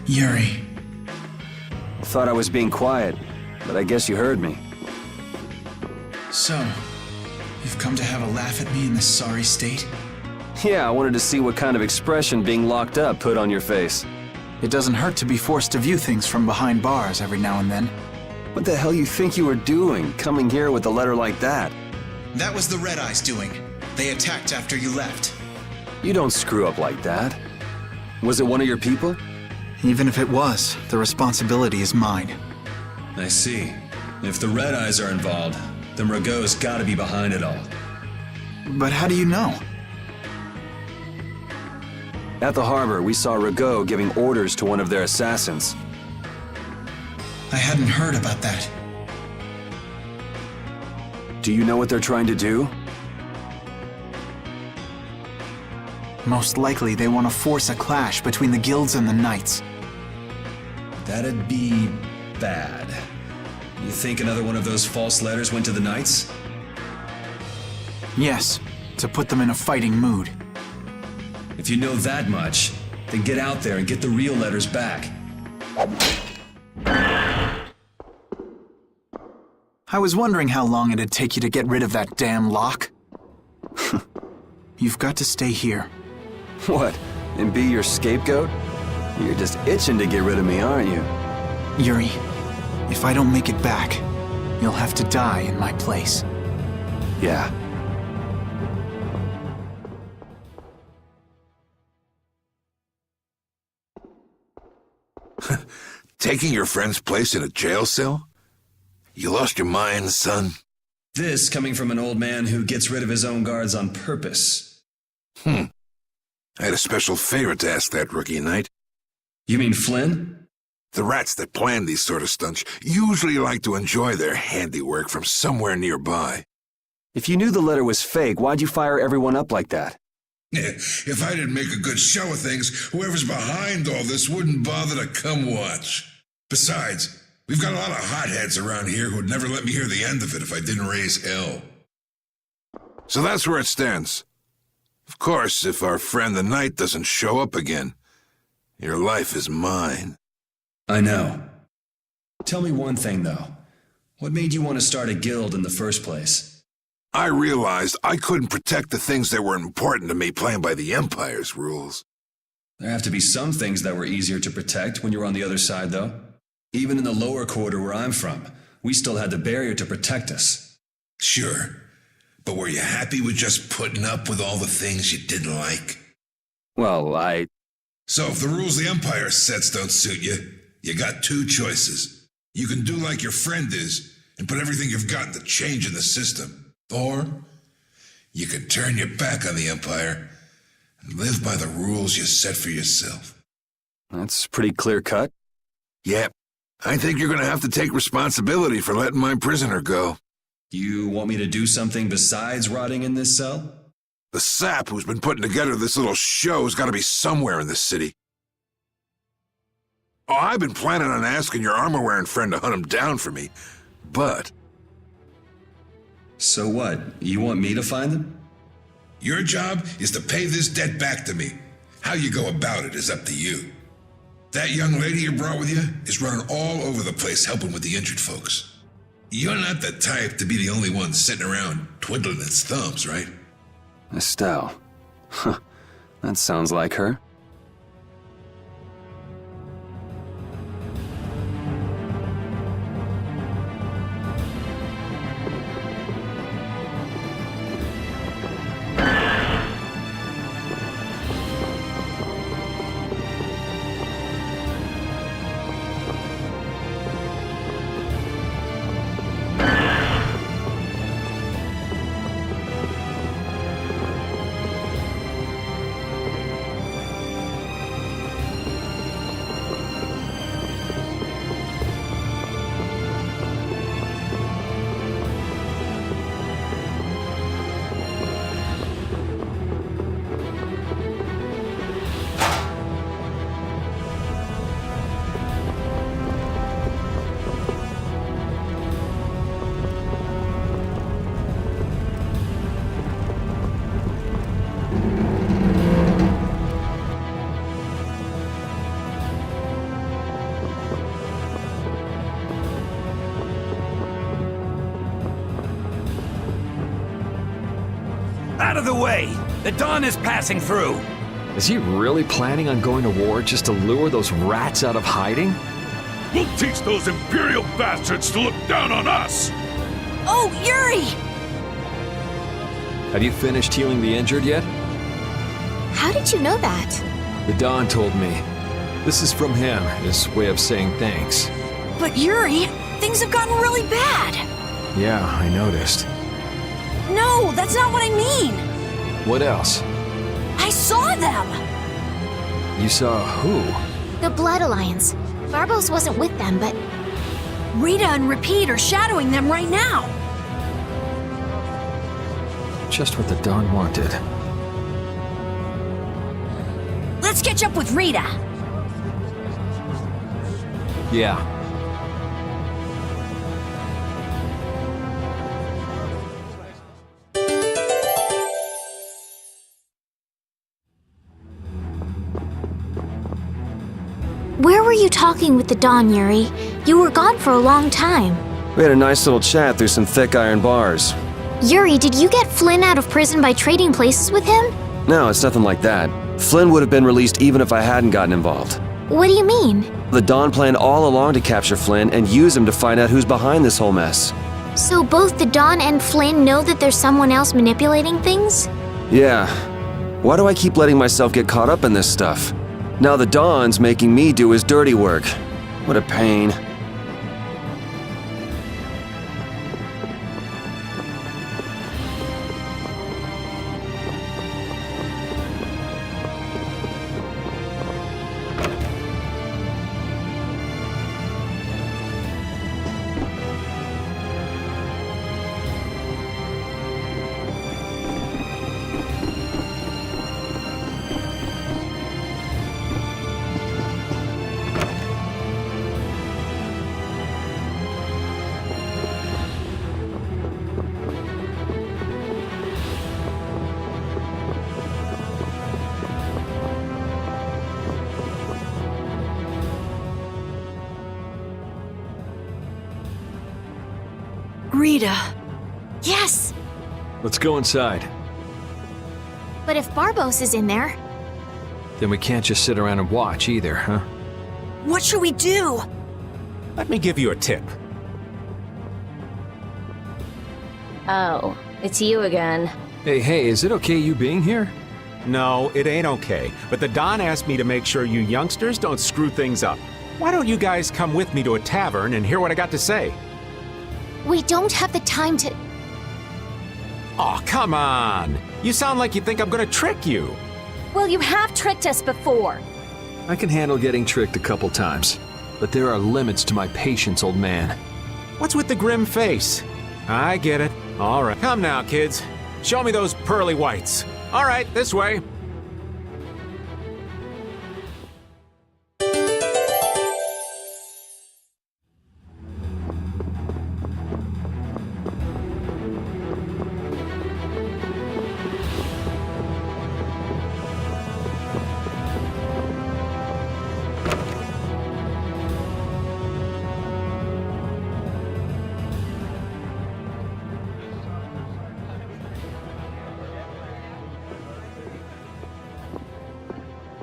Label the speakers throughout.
Speaker 1: Yuri.
Speaker 2: Thought I was being quiet, but I guess you heard me.
Speaker 1: So, you've come to have a laugh at me in this sorry state?
Speaker 2: Yeah, I wanted to see what kind of expression being locked up put on your face.
Speaker 1: It doesn't hurt to be forced to view things from behind bars every now and then.
Speaker 2: What the hell you think you were doing, coming here with a letter like that?
Speaker 1: That was the Red Eyes doing. They attacked after you left.
Speaker 2: You don't screw up like that. Was it one of your people?
Speaker 1: Even if it was, the responsibility is mine.
Speaker 3: I see. If the Red Eyes are involved, then Rago's gotta be behind it all.
Speaker 1: But how do you know?
Speaker 2: At the harbor, we saw Rago giving orders to one of their assassins.
Speaker 1: I hadn't heard about that.
Speaker 2: Do you know what they're trying to do?
Speaker 1: Most likely they want to force a clash between the guilds and the knights.
Speaker 3: That'd be bad. You think another one of those false letters went to the Knights?
Speaker 1: Yes, to put them in a fighting mood.
Speaker 3: If you know that much, then get out there and get the real letters back.
Speaker 1: I was wondering how long it'd take you to get rid of that damn lock. You've got to stay here.
Speaker 2: What, and be your scapegoat? You're just itching to get rid of me, aren't you?
Speaker 1: Yuri, if I don't make it back, you'll have to die in my place.
Speaker 2: Yeah.
Speaker 4: Taking your friend's place in a jail cell? You lost your mind, son?
Speaker 3: This coming from an old man who gets rid of his own guards on purpose.
Speaker 4: I had a special favor to ask that rookie knight.
Speaker 3: You mean Flynn?
Speaker 4: The rats that plan these sort of stunts usually like to enjoy their handiwork from somewhere nearby.
Speaker 2: If you knew the letter was fake, why'd you fire everyone up like that?
Speaker 5: If I didn't make a good show of things, whoever's behind all this wouldn't bother to come watch. Besides, we've got a lot of hotheads around here who'd never let me hear the end of it if I didn't raise hell.
Speaker 4: So that's where it stands. Of course, if our friend the knight doesn't show up again, your life is mine.
Speaker 3: I know. Tell me one thing, though. What made you want to start a guild in the first place?
Speaker 4: I realized I couldn't protect the things that were important to me playing by the Empire's rules.
Speaker 3: There have to be some things that were easier to protect when you were on the other side, though. Even in the lower quarter where I'm from, we still had the barrier to protect us.
Speaker 5: Sure. But were you happy with just putting up with all the things you didn't like?
Speaker 2: Well,
Speaker 5: So if the rules the Empire sets don't suit you, you got two choices. You can do like your friend is and put everything you've got into changing the system. Or you can turn your back on the Empire and live by the rules you set for yourself.
Speaker 2: That's pretty clear-cut.
Speaker 4: Yep. I think you're going to have to take responsibility for letting my prisoner go.
Speaker 3: You want me to do something besides rotting in this cell?
Speaker 4: The sap who's been putting together this little show's got to be somewhere in this city. Oh, I've been planning on asking your armor-wearing friend to hunt him down for me, but...
Speaker 3: So what? You want me to find them?
Speaker 5: Your job is to pay this debt back to me. How you go about it is up to you. That young lady you brought with you is running all over the place helping with the injured folks. You're not the type to be the only one sitting around twiddling its thumbs, right?
Speaker 2: Estelle. Huh. That sounds like her.
Speaker 6: of the way! The Dawn is passing through!
Speaker 7: Is he really planning on going to war just to lure those rats out of hiding?
Speaker 8: We'll teach those Imperial bastards to look down on us!
Speaker 9: Oh, Yuri!
Speaker 7: Have you finished healing the injured yet?
Speaker 9: How did you know that?
Speaker 7: The Don told me. This is from him, his way of saying thanks.
Speaker 9: But Yuri, things have gotten really bad!
Speaker 7: Yeah, I noticed.
Speaker 9: No, that's not what I mean!
Speaker 7: What else?
Speaker 9: I saw them!
Speaker 7: You saw who?
Speaker 10: The Blood Alliance. Barbos wasn't with them, but...
Speaker 9: Rita and Repeat are shadowing them right now!
Speaker 7: Just what the Don wanted.
Speaker 9: Let's catch up with Rita!
Speaker 7: Yeah.
Speaker 10: Where were you talking with the Dawn, Yuri? You were gone for a long time.
Speaker 2: We had a nice little chat through some thick iron bars.
Speaker 10: Yuri, did you get Flynn out of prison by trading places with him?
Speaker 2: No, it's nothing like that. Flynn would have been released even if I hadn't gotten involved.
Speaker 10: What do you mean?
Speaker 2: The Dawn planned all along to capture Flynn and use him to find out who's behind this whole mess.
Speaker 10: So both the Dawn and Flynn know that there's someone else manipulating things?
Speaker 2: Yeah. Why do I keep letting myself get caught up in this stuff? Now the Dawn's making me do his dirty work. What a pain.
Speaker 9: Rita.
Speaker 10: Yes!
Speaker 7: Let's go inside.
Speaker 10: But if Barbos is in there...
Speaker 7: Then we can't just sit around and watch either, huh?
Speaker 9: What should we do?
Speaker 6: Let me give you a tip.
Speaker 11: Oh, it's you again.
Speaker 7: Hey, is it okay you being here?
Speaker 6: No, it ain't okay. But the Don asked me to make sure you youngsters don't screw things up. Why don't you guys come with me to a tavern and hear what I got to say?
Speaker 10: We don't have the time to...
Speaker 6: Oh, come on! You sound like you think I'm gonna trick you.
Speaker 11: Well, you have tricked us before.
Speaker 7: I can handle getting tricked a couple times, but there are limits to my patience, old man.
Speaker 6: What's with the grim face? I get it. All right. Come now, kids. Show me those pearly whites. All right, this way.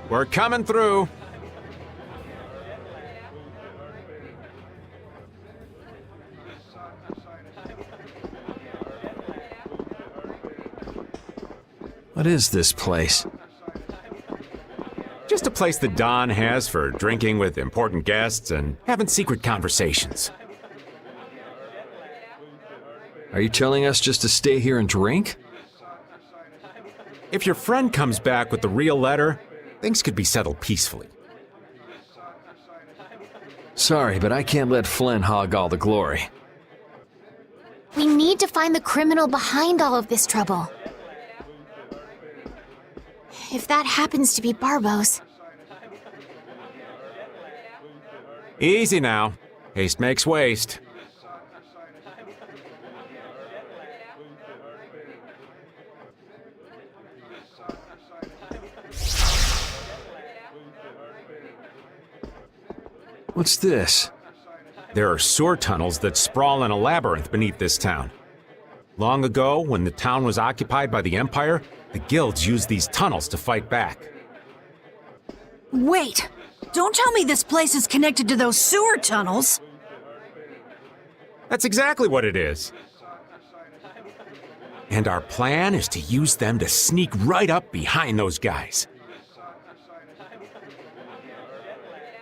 Speaker 6: We're coming through.
Speaker 7: What is this place?
Speaker 6: Just a place the Don has for drinking with important guests and having secret conversations.
Speaker 7: Are you telling us just to stay here and drink?
Speaker 6: If your friend comes back with the real letter, things could be settled peacefully.
Speaker 7: Sorry, but I can't let Flynn hog all the glory.
Speaker 10: We need to find the criminal behind all of this trouble. If that happens to be Barbos...
Speaker 6: Easy now. Haste makes waste.
Speaker 7: What's this?
Speaker 6: There are sewer tunnels that sprawl in a labyrinth beneath this town. Long ago, when the town was occupied by the Empire, the guilds used these tunnels to fight back.
Speaker 9: Wait! Don't tell me this place is connected to those sewer tunnels!
Speaker 6: That's exactly what it is. And our plan is to use them to sneak right up behind those guys.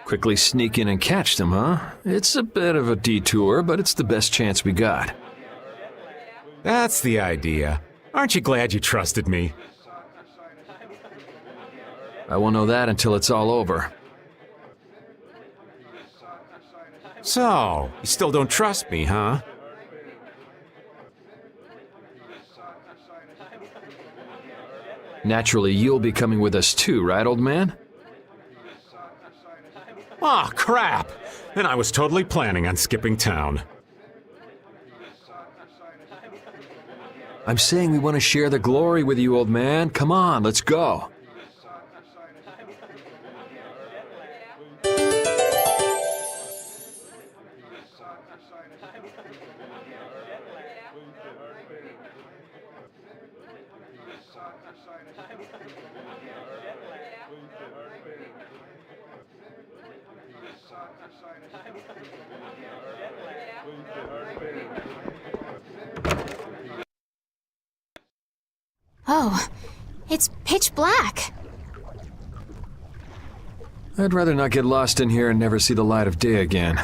Speaker 7: Quickly sneak in and catch them, huh? It's a bit of a detour, but it's the best chance we got.
Speaker 6: That's the idea. Aren't you glad you trusted me?
Speaker 7: I won't know that until it's all over.
Speaker 6: So, you still don't trust me, huh?
Speaker 7: Naturally, you'll be coming with us too, right, old man?
Speaker 6: Aw, crap! And I was totally planning on skipping town.
Speaker 7: I'm saying we want to share the glory with you, old man. Come on, let's go.
Speaker 10: Oh, it's pitch black.
Speaker 7: I'd rather not get lost in here and never see the light of day again.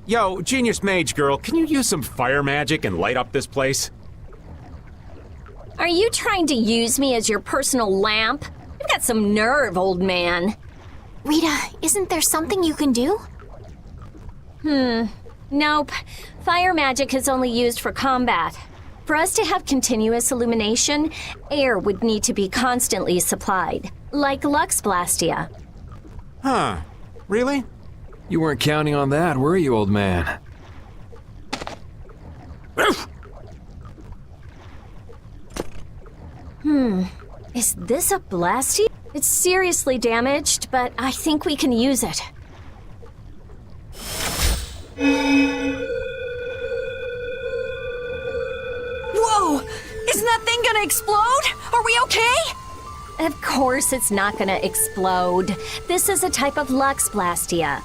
Speaker 6: Yo, Genius Mage Girl, can you use some fire magic and light up this place?
Speaker 11: Are you trying to use me as your personal lamp? You've got some nerve, old man.
Speaker 10: Rita, isn't there something you can do?
Speaker 11: Nope. Fire magic is only used for combat. For us to have continuous illumination, air would need to be constantly supplied, like Lux Blastia.
Speaker 6: Huh. Really?
Speaker 7: You weren't counting on that, were you, old man?
Speaker 11: Is this a Blastia? It's seriously damaged, but I think we can use it.
Speaker 9: Whoa! Isn't that thing gonna explode? Are we okay?
Speaker 11: Of course it's not gonna explode. This is a type of Lux Blastia.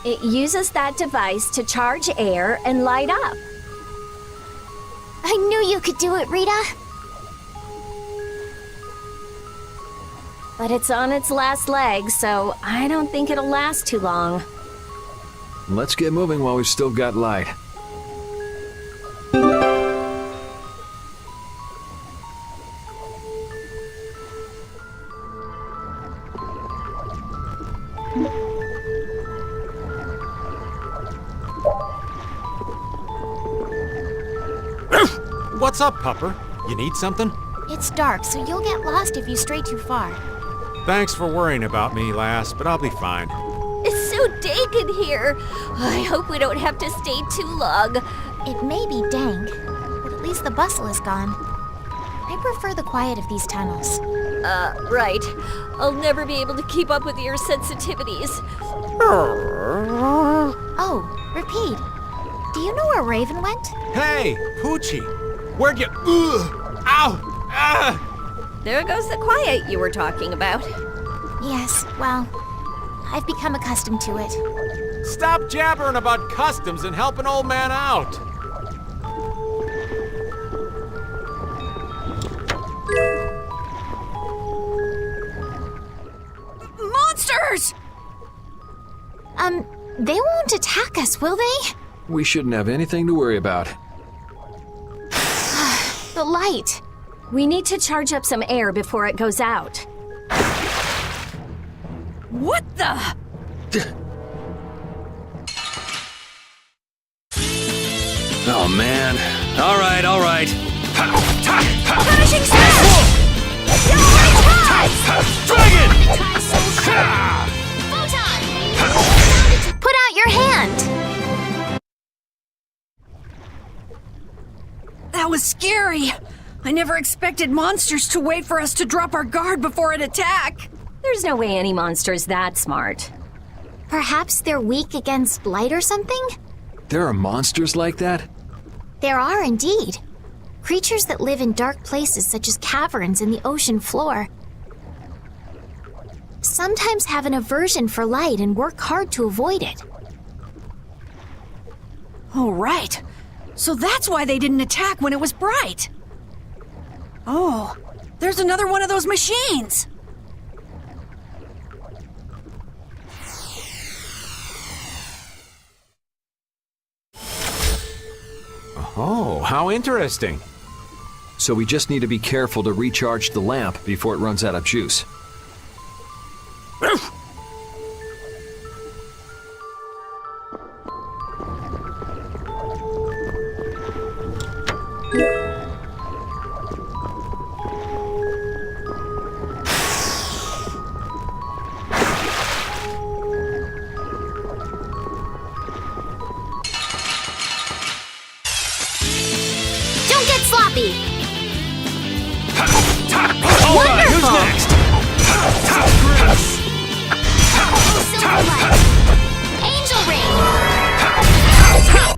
Speaker 11: It uses that device to charge air and light up.
Speaker 10: I knew you could do it, Rita.
Speaker 11: But it's on its last leg, so I don't think it'll last too long.
Speaker 7: Let's get moving while we've still got light.
Speaker 6: What's up, Pupper? You need something?
Speaker 10: It's dark, so you'll get lost if you stray too far.
Speaker 6: Thanks for worrying about me, lass, but I'll be fine.
Speaker 11: It's so dank in here. I hope we don't have to stay too long.
Speaker 10: It may be dank, but at least the bustle is gone. I prefer the quiet of these tunnels.
Speaker 11: Right. I'll never be able to keep up with your sensitivities.
Speaker 10: Oh, Repeat. Do you know where Raven went?
Speaker 6: Hey, Poochie! Where'd you... Ow! Ah!
Speaker 11: There goes the quiet you were talking about.
Speaker 10: Yes, well, I've become accustomed to it.
Speaker 6: Stop jabbering about customs and help an old man out!
Speaker 9: Monsters!
Speaker 10: They won't attack us, will they?
Speaker 7: We shouldn't have anything to worry about.
Speaker 10: The light.
Speaker 11: We need to charge up some air before it goes out.
Speaker 9: What the?
Speaker 2: Oh, man. All right.
Speaker 9: Punishing smash!
Speaker 2: Dragon!
Speaker 10: Put out your hand!
Speaker 9: That was scary. I never expected monsters to wait for us to drop our guard before an attack.
Speaker 11: There's no way any monster's that smart.
Speaker 10: Perhaps they're weak against light or something?
Speaker 7: There are monsters like that?
Speaker 10: There are indeed. Creatures that live in dark places such as caverns in the ocean floor sometimes have an aversion for light and work hard to avoid it.
Speaker 9: Oh, right. So that's why they didn't attack when it was bright. Oh, there's another one of those machines.
Speaker 6: Oh, how interesting.
Speaker 7: So we just need to be careful to recharge the lamp before it runs out of juice.
Speaker 10: Don't get sloppy!
Speaker 8: Hold on, who's next?
Speaker 10: Angel Ring!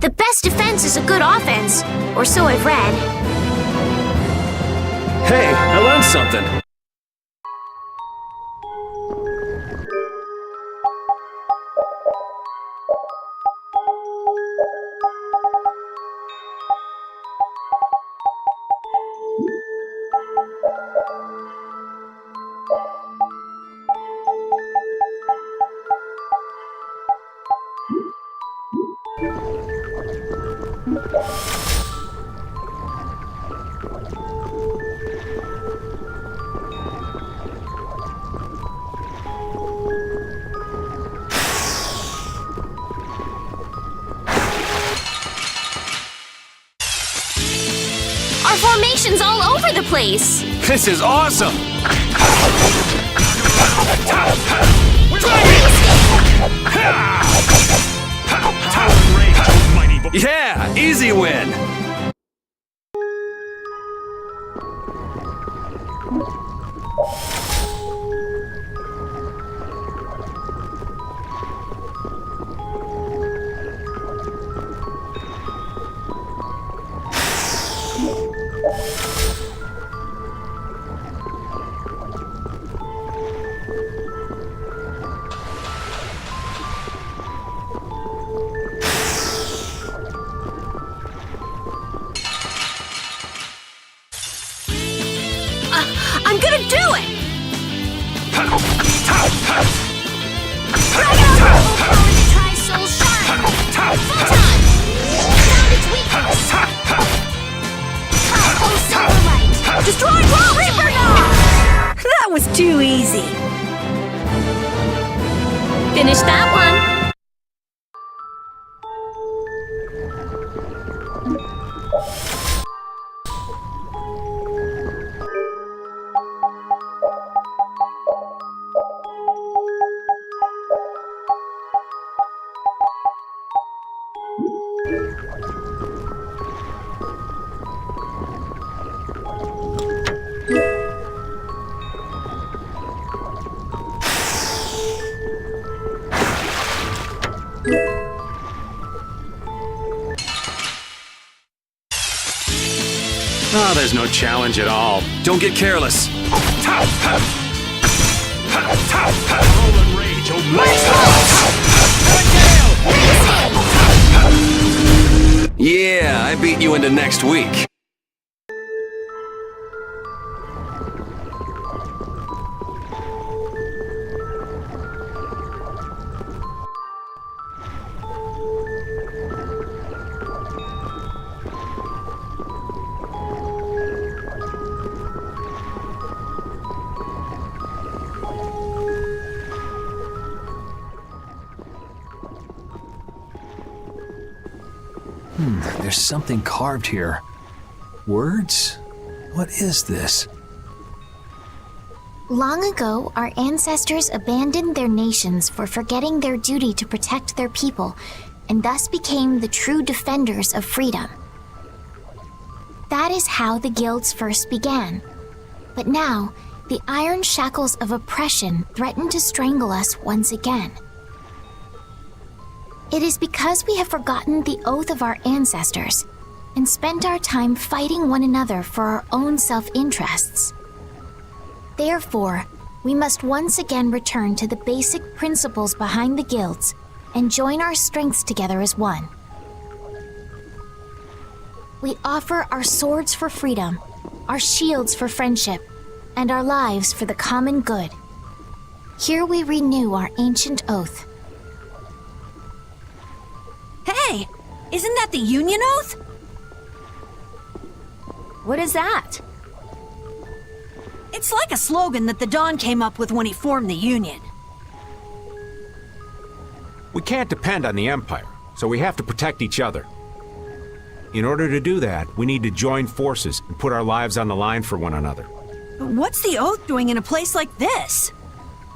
Speaker 10: The best defense is a good offense, or so I've read.
Speaker 2: Hey, I learned something.
Speaker 10: Our formation's all over the place!
Speaker 2: This is awesome! Yeah, easy win!
Speaker 9: I'm gonna do it!
Speaker 10: Tri-Soul Shine! Photon! Found its weakness! Silverlight!
Speaker 9: Destroy World Reaper now! That was too easy.
Speaker 11: Finish that one.
Speaker 6: Oh, there's no challenge at all.
Speaker 2: Don't get careless.
Speaker 8: Roll and rage,
Speaker 2: Yeah, I beat you into next week.
Speaker 7: There's something carved here. Words? What is this?
Speaker 10: Long ago, our ancestors abandoned their nations for forgetting their duty to protect their people, and thus became the true defenders of freedom. That is how the guilds first began. But now, the iron shackles of oppression threaten to strangle us once again. It is because we have forgotten the oath of our ancestors and spent our time fighting one another for our own self-interests. Therefore, we must once again return to the basic principles behind the guilds and join our strengths together as one. We offer our swords for freedom, our shields for friendship, and our lives for the common good. Here we renew our ancient oath.
Speaker 9: Hey, isn't that the Union Oath?
Speaker 11: What is that?
Speaker 9: It's like a slogan that the Don came up with when he formed the Union.
Speaker 6: We can't depend on the Empire, so we have to protect each other. In order to do that, we need to join forces and put our lives on the line for one another.
Speaker 9: But what's the Oath doing in a place like this?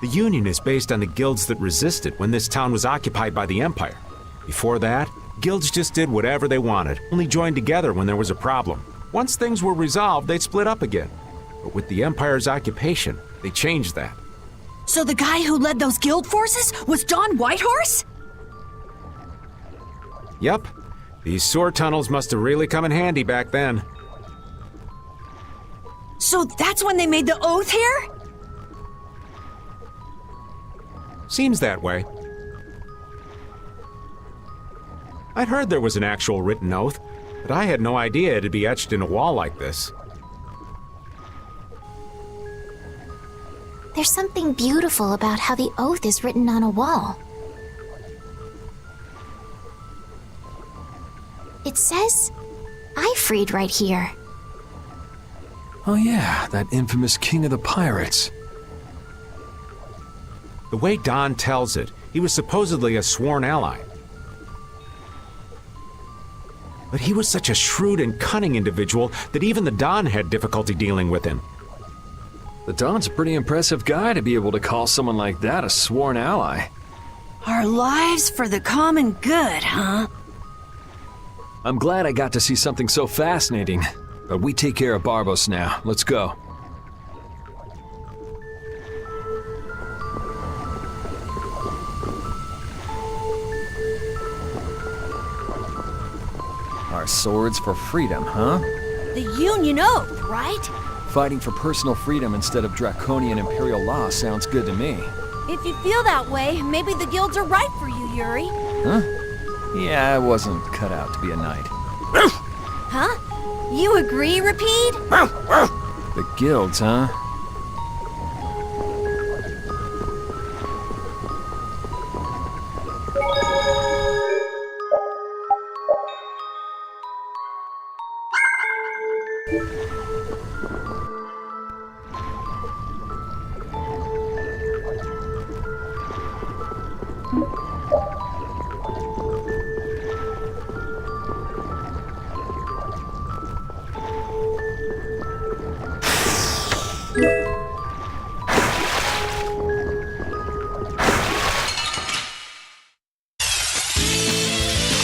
Speaker 6: The Union is based on the guilds that resisted when this town was occupied by the Empire. Before that, guilds just did whatever they wanted, only joined together when there was a problem. Once things were resolved, they'd split up again. But with the Empire's occupation, they changed that.
Speaker 9: So the guy who led those guild forces was Don Whitehorse?
Speaker 6: Yep. These sword tunnels must have really come in handy back then.
Speaker 9: So that's when they made the Oath here?
Speaker 6: Seems that way. I'd heard there was an actual written oath, but I had no idea it'd be etched in a wall like this.
Speaker 10: There's something beautiful about how the oath is written on a wall. It says, "Ifrid" right here.
Speaker 7: Oh yeah, that infamous king of the pirates.
Speaker 6: The way Don tells it, he was supposedly a sworn ally. But he was such a shrewd and cunning individual that even the Don had difficulty dealing with him.
Speaker 7: The Don's a pretty impressive guy to be able to call someone like that a sworn ally.
Speaker 9: Our lives for the common good, huh?
Speaker 7: I'm glad I got to see something so fascinating. But we take care of Barbos now. Let's go. Our swords for freedom, huh?
Speaker 9: The Union Oath, right?
Speaker 7: Fighting for personal freedom instead of draconian imperial law sounds good to me.
Speaker 9: If you feel that way, maybe the guilds are right for you, Yuri.
Speaker 7: Huh? Yeah, I wasn't cut out to be a knight.
Speaker 9: Huh? You agree, Rapide?
Speaker 7: The guilds, huh?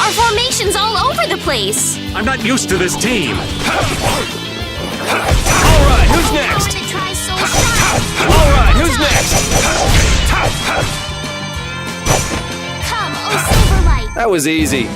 Speaker 11: Our formation's all over the place!
Speaker 6: I'm not used to this team!
Speaker 7: Alright, who's next? Alright, who's next?
Speaker 10: Come, oh Silverlight!
Speaker 2: That was easy.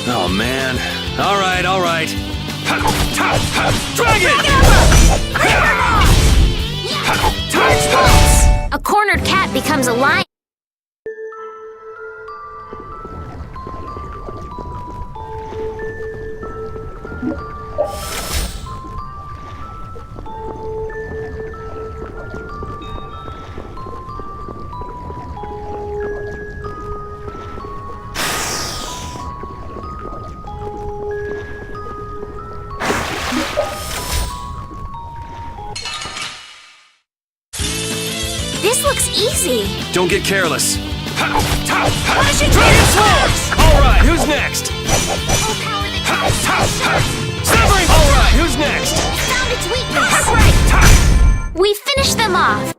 Speaker 2: Oh man. Alright, alright. Dragon!
Speaker 10: A cornered cat becomes a lion.
Speaker 11: This looks easy.
Speaker 2: Don't get careless.
Speaker 9: Punishing Transforms!
Speaker 7: Alright, who's next?
Speaker 10: Overpower the
Speaker 7: Severing! Alright, who's next?
Speaker 10: found its weakness. We finished them off.